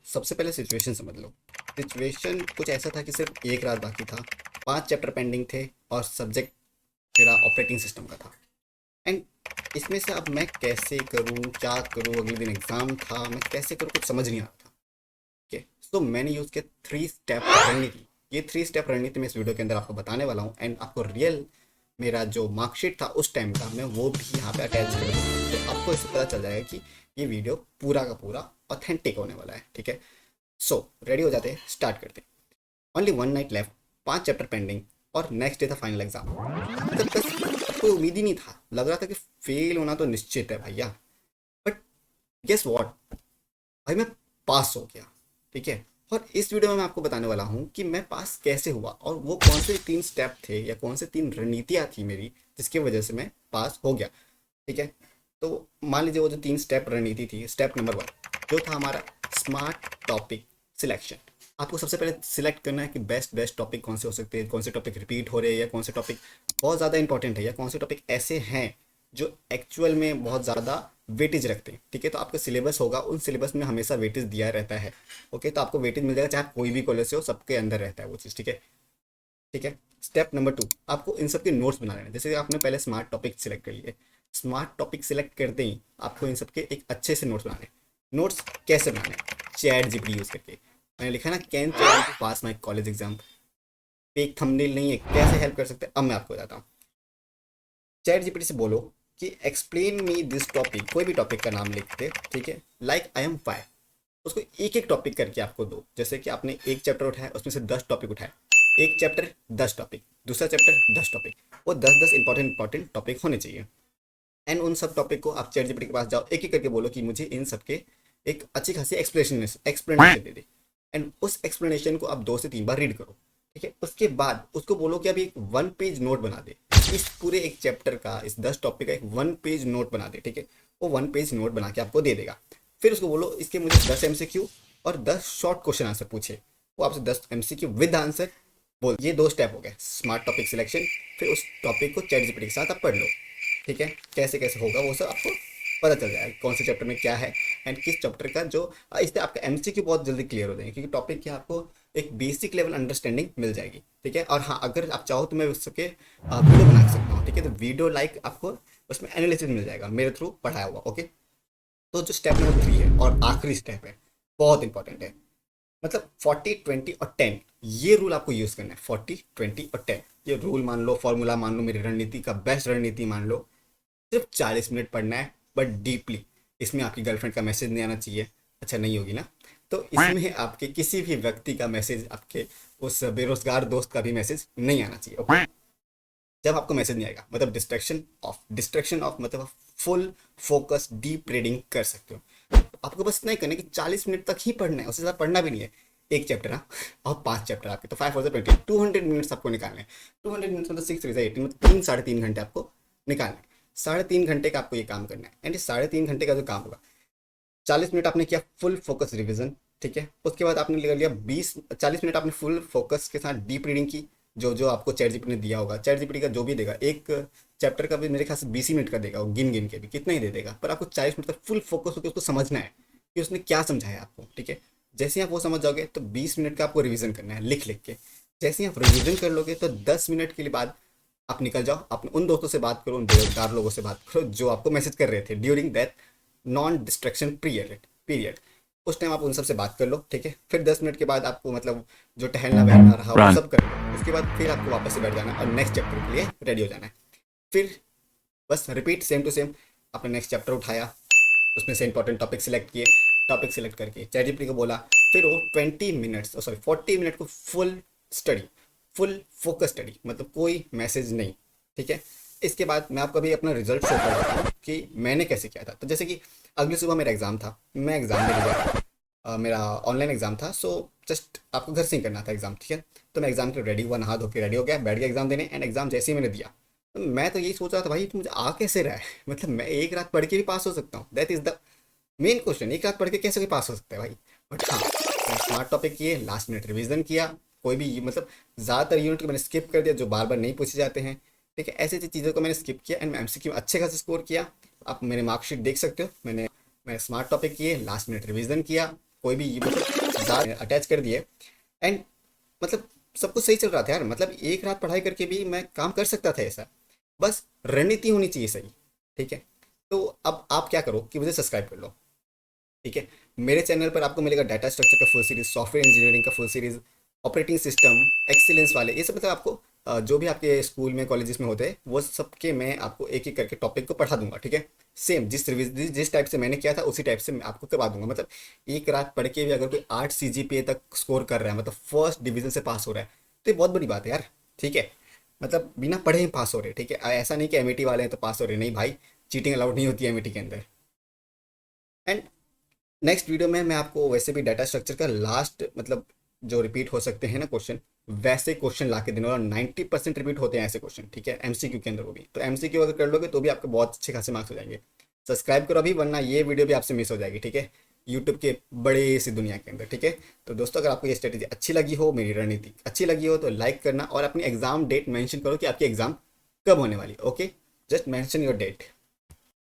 सबसे पहले सिचुएशन समझ लो। सिचुएशन कुछ ऐसा था कि सिर्फ एक रात बाकी था, 5 चैप्टर पेंडिंग थे और सब्जेक्ट मेरा ऑपरेटिंग सिस्टम का था। एंड इसमें से अब मैं कैसे करूँ, क्या करूँ, अगले दिन एग्ज़ाम था, मैं कैसे करूँ कुछ समझ नहीं आ रहा था। ओके, तो मैंने यूज़ किया 3 स्टेप रणनीति। ये 3 स्टेप रणनीति मैं इस वीडियो के अंदर आपको बताने वाला हूँ एंड आपको रियल मेरा जो मार्कशीट था उस टाइम का मैं वो भी यहाँ पे अटैच कर दूँगा, तो आपको इससे पता चल जाएगा कि ये वीडियो पूरा का पूरा ऑथेंटिक होने वाला है। ठीक है, सो रेडी हो जाते हैं, स्टार्ट करते हैं। Only 1 night left, 5 chapter pending और नेक्स्ट डे था फाइनल एग्जाम। मतलब बस कोई उम्मीद ही नहीं था, लग रहा था कि फेल होना तो निश्चित है भैया। बट गेस व्हाट, भाई मैं पास हो गया। ठीक है, और इस वीडियो में मैं आपको बताने वाला हूँ कि मैं पास कैसे हुआ और वो कौन से 3 स्टेप थे या कौन से 3 रणनीतियाँ थी मेरी जिसकी वजह से मैं पास हो गया। ठीक है, तो मान लीजिए वो जो 3 स्टेप रणनीति थी, स्टेप नंबर 1 जो था हमारा स्मार्ट टॉपिक सिलेक्शन। आपको सबसे पहले सिलेक्ट करना है कि बेस्ट बेस्ट टॉपिक कौन से हो सकते हैं, कौन से टॉपिक रिपीट हो रहे हैं या कौन से टॉपिक बहुत ज़्यादा इंपॉर्टेंट है या कौन से टॉपिक ऐसे हैं जो एक्चुअल में बहुत ज़्यादा वेटेज रखते हैं। ठीक है, तो आपका सिलेबस होगा, उन सिलेबस में हमेशा वेटेज दिया रहता है। ओके, तो आपको वेटेज मिल जाएगा चाहे कोई भी कॉलेज से हो, सबके अंदर रहता है वो चीज़। ठीक है, ठीक है। स्टेप नंबर 2, आपको इन सब के नोट्स बना लेना है। जैसे कि आपने पहले स्मार्ट टॉपिक सिलेक्ट कर लिए, स्मार्ट टॉपिक सिलेक्ट करते ही आपको इन सब के एक अच्छे से नोट्स बनाने हैं। नोट्स कैसे बनाने हैं? चैट जीपीटी यूज़ करके। मैंने लिखा ना, can chat pass my college exam, एक थंबनेल नहीं है, कैसे हेल्प कर सकते हैं अब मैं आपको बताता हूँ। चैट जीपीटी से बोलो कि एक्सप्लेन मी दिस टॉपिक, कोई भी टॉपिक का नाम लिखते, ठीक है, लाइक आई एम फाइव। उसको एक एक टॉपिक करके आपको दो। जैसे कि आपने एक चैप्टर उठाया, उसमें से 10 टॉपिक उठाए, एक चैप्टर 10 टॉपिक, दूसरा चैप्टर 10 टॉपिक, वो 10-10 इंपॉर्टेंट टॉपिक होने चाहिए। एंड उन सब टॉपिक को आप चैट जीपीटी के पास जाओ, एक एक करके बोलो कि मुझे इन सब के एक अच्छी खासी एक्सप्लेनेशन दे दे। एंड उस एक्सप्लेनेशन को आप 2 से 3 बार रीड करो। ठीक है, उसके बाद उसको बोलो कि अभी एक 1 पेज नोट बना दे, इस पूरे एक चैप्टर का, इस 10 टॉपिक का एक 1 पेज नोट बना दे। ठीक है, वो 1 पेज नोट बना के आपको दे देगा। फिर उसको बोलो इसके मुझे 10 MCQ और 10 शॉर्ट क्वेश्चन आंसर पूछे, वो आपसे 10 MCQ विद आंसर बोल। ये 2 स्टेप हो गए, स्मार्ट टॉपिक सिलेक्शन। फिर उस टॉपिक को चैट जीपीटी के साथ आप पढ़ लो। ठीक है, कैसे कैसे होगा वो सब आपको पता चल जाएगा, कौन से चैप्टर में क्या है एंड किस चैप्टर का जो, इससे आपका एमसीक्यू बहुत जल्दी क्लियर हो जाएंगे क्योंकि टॉपिक की आपको एक बेसिक लेवल अंडरस्टैंडिंग मिल जाएगी। ठीक है, और हाँ, अगर आप चाहो तो मैं उसके वीडियो बना सकता हूँ। ठीक है, तो वीडियो लाइक आपको उसमें एनालिसिस मिल जाएगा मेरे थ्रू पढ़ाया हुआ। ओके, तो जो स्टेप नंबर 3 है और आखिरी स्टेप है, बहुत इंपॉर्टेंट है। मतलब 40-20 और 10, ये रूल आपको यूज़ करना है। 40-20 और 10 ये रूल मान लो, फॉर्मूला मान लो, मेरी रणनीति का बेस्ट रणनीति मान लो। सिर्फ 40 मिनट पढ़ना है, बट डीपली। इसमें आपकी गर्लफ्रेंड का मैसेज नहीं आना चाहिए। अच्छा, नहीं होगी ना? तो इसमें आपके किसी भी व्यक्ति का मैसेज, आपके उस बेरोजगार दोस्त का भी मैसेज नहीं आना चाहिए। ओके, जब आपको मैसेज नहीं आएगा मतलब डिस्ट्रैक्शन ऑफ मतलब फुल फोकस डीप रीडिंग कर सकते हो। तो आपको बस इतना ही करना है कि 40 मिनट तक ही पढ़ना है, उससे ज़्यादा पढ़ना भी नहीं है। एक चैप्टर हाँ, और 5 चैप्टर आपके, तो 5 4 20, 200 मिनट्स आपको निकालने हैं। 200 मिनट्स मतलब 6 3 मतलब 3 साढ़े 3 घंटे आपको निकालने हैं। 3.5 घंटे का आपको ये काम करना है। एंड ये 3.5 घंटे का जो काम होगा, 40 मिनट आपने किया फुल फोकस रिविजन। ठीक है, उसके बाद आपने ले लिया 40 मिनट आपने फुल फोकस के साथ डीप रीडिंग की, जो जो आपको चैट जीपीटी ने दिया होगा। चैट जीपीटी का जो भी देगा, एक चैप्टर का भी मेरे ख्याल से 20 मिनट का देगा, वो गिन गिन के भी कितना ही दे देगा, पर आपको 40 मिनट तक फुल फोकस होकर उसको समझना है कि उसने क्या समझाया आपको। ठीक है, जैसे ही आप वो समझ जाओगे तो 20 मिनट का आपको रिविजन करना है लिख लिख के। जैसे ही आप रिविजन कर लोगे तो 10 मिनट के लिए बाद आप निकल जाओ, अपने उन दोस्तों से बात करो, उन बेरोजगार लोगों से बात करो जो आपको मैसेज कर रहे थे during that non distraction period. उस टाइम आप उन सब से बात कर लो। ठीक है, फिर 10 मिनट के बाद आपको मतलब जो टहलना वहलना रहा वो सब कर लो। उसके बाद फिर आपको वापस से बैठ जाना है और नेक्स्ट चैप्टर के लिए रेडी हो जाना है। फिर बस रिपीट, सेम टू सेम। आपने नेक्स्ट चैप्टर उठाया, उसमें से इंपॉर्टेंट टॉपिक सिलेक्ट किए, टॉपिक सिलेक्ट करके चैट जीपीटी को बोला, फिर वो 20 मिनट्स, सॉरी 40 मिनट को full study, full focus study, मतलब कोई मैसेज नहीं। ठीक है, इसके बाद मैं आपको अभी अपना रिजल्ट शो कर देता हूँ कि मैंने कैसे किया था। तो जैसे कि अगली सुबह मेरा एग्ज़ाम था, मैं एग्ज़ाम देने गया। मेरा ऑनलाइन एग्ज़ाम था, सो जस्ट आपको घर से ही करना था एग्ज़ाम। ठीक है, तो मैं एग्ज़ाम के रेडी हुआ, नहा धो के रेडी हो गया, बैठ गया एग्ज़ाम देने। एंड एग्ज़ाम जैसे ही मैंने दिया, तो मैं तो यही सोच रहा था भाई, तो मुझे आ कैसे रहा है मतलब मैं एक रात पढ़ के भी पास हो सकता हूँ। That is the main question, एक रात पढ़ के कैसे कोई पास हो सकता है भाई। बट हाँ, मैंने स्मार्ट टॉपिक किए, लास्ट मिनट रिवीजन किया। कोई भी मतलब ज़्यादातर यूनिट को मैंने स्किप कर दिया जो बार बार नहीं पूछे जाते हैं। ठीक है, ऐसी ऐसी चीज़ों को मैंने स्किप किया एंड एमसीक्यू अच्छे खासे स्कोर किया। आप मेरे मार्कशीट देख सकते हो, मैंने स्मार्ट टॉपिक किए, लास्ट मिनट रिवीजन किया, कोई भी मतलब अटैच कर दिए एंड मतलब सब कुछ सही चल रहा था यार। मतलब एक रात पढ़ाई करके भी मैं काम कर सकता था ऐसा, बस रणनीति होनी चाहिए सही। ठीक है, तो अब आप क्या करो कि मुझे सब्सक्राइब कर लो। ठीक है, मेरे चैनल पर आपको मिलेगा डाटा स्ट्रक्चर का फुल सीरीज, सॉफ्टवेयर इंजीनियरिंग का full series, operating system, excellence वाले, ये सब मतलब आपको जो भी आपके स्कूल में कॉलेजेस में होते हैं वो सबके मैं आपको एक एक करके टॉपिक को पढ़ा दूंगा। ठीक है, सेम जिस टाइप से मैंने किया था उसी टाइप से मैं आपको करवा दूंगा। मतलब एक रात पढ़ के भी अगर कोई 8 CGPA तक स्कोर कर रहा है, मतलब फर्स्ट डिवीजन से पास हो रहा है, तो ये बहुत बड़ी बात है यार। ठीक है, मतलब बिना पढ़े ही पास हो रहे। ठीक है, ऐसा नहीं कि एमईटी वाले हैं तो पास हो रहे, नहीं भाई, चीटिंग अलाउड नहीं होती है एमईटी के अंदर। एंड नेक्स्ट वीडियो में मैं आपको वैसे भी डाटा स्ट्रक्चर का लास्ट मतलब जो रिपीट हो सकते हैं ना क्वेश्चन, वैसे क्वेश्चन ला के देने, और 90% रिपीट होते हैं ऐसे क्वेश्चन। ठीक है, एमसीक्यू के अंदर वो भी, तो एमसीक्यू अगर कर लोगे तो भी आपके बहुत अच्छे खासे मार्क्स हो जाएंगे। सब्सक्राइब करो अभी, वरना ये वीडियो भी आपसे मिस हो जाएगी। ठीक है, यूट्यूब के बड़े सी दुनिया के अंदर। ठीक है, तो दोस्तों अगर आपको ये स्ट्रेटेजी अच्छी लगी हो, मेरी रणनीति अच्छी लगी हो, तो लाइक करना और अपनी एग्जाम डेट मेंशन करो कि आपकी एग्जाम कब होने वाली। Okay, just mention your date.